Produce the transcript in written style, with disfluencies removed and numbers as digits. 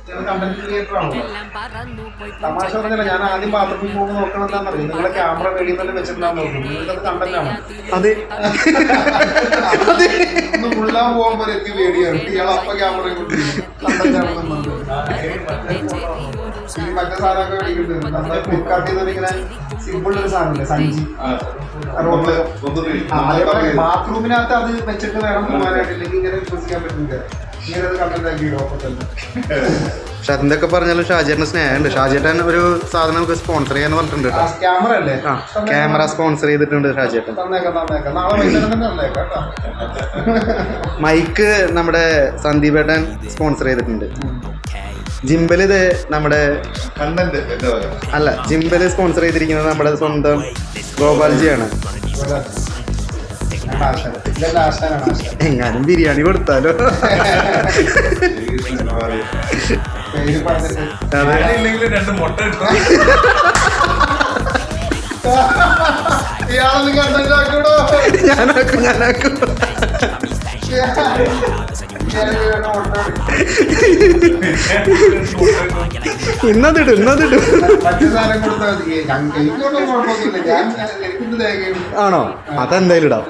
Content creator ആണല്ലോ. തമാശ പറഞ്ഞല്ല, ഞാൻ ആദ്യം ബാത്റൂമിൽ പോകുമ്പോൾ നോക്കണം എന്താണെന്നറിയാം, നിങ്ങളെ ക്യാമറ വെളിയിൽ തന്നെ വെച്ചിട്ടുണ്ടാകും നോക്കും, നിങ്ങൾക്കത് കണ്ടന്റാണ്. അതെ ഒന്ന് മുള്ളാൻ പോകുമ്പോൾ എനിക്ക് പേടിയാണ്, ഇയാൾ അപ്പ ക്യാമറ കണ്ടന്റാണെന്ന്. മറ്റേ സാധനമൊക്കെ മേടിക്കുന്നുണ്ട്, നമ്മുടെ ഫ്ലിപ്കാർട്ടിൽ നിന്ന് ഇങ്ങനെ സിമ്പിൾ ഒരു സാധനമില്ലേ, സഞ്ചി ബാത്റൂമിനകത്ത് അത് വെച്ചിട്ട് വേണം പോകാനായിട്ട്, ഇല്ലെങ്കിൽ ഇങ്ങനെ വിശ്വസിക്കാൻ പറ്റില്ല. ഇങ്ങനെ അത് കണ്ടന്റ് ആക്കിയിടും അപ്പൊ തന്നെ. പക്ഷെ എന്തൊക്കെ പറഞ്ഞാലും ഷാജേട്ടന് സ്നേഹമുണ്ട്. ഷാജേട്ടൻ ഒരു സാധനം നമുക്ക് സ്പോൺസർ ചെയ്യാന്ന് പറഞ്ഞിട്ടുണ്ട് കേട്ടോ. ക്യാമറ അല്ലേ? ആ, ക്യാമറ സ്പോൺസർ ചെയ്തിട്ടുണ്ട് ഷാജേട്ടൻ. തന്നേക്കാം. നാളെ വൈകുന്നേരം തന്നെ തന്നേക്കാം കേട്ടോ. മൈക്ക് നമ്മുടെ സന്ദീപേട്ടൻ സ്പോൺസർ ചെയ്തിട്ടുണ്ട്. ജിംബൽ ഇത് നമ്മുടെ അല്ല, ജിംബല് സ്പോൺസർ ചെയ്തിരിക്കുന്നത് നമ്മുടെ സ്വന്തം ഗോപാൽജിയാണ്. എങ്ങാനും ബിരിയാണി കൊടുത്താലോ. ഞാനാക്കും. ഇന്നതിടും. ആണോ? അതെന്തായാലും ഇടാം.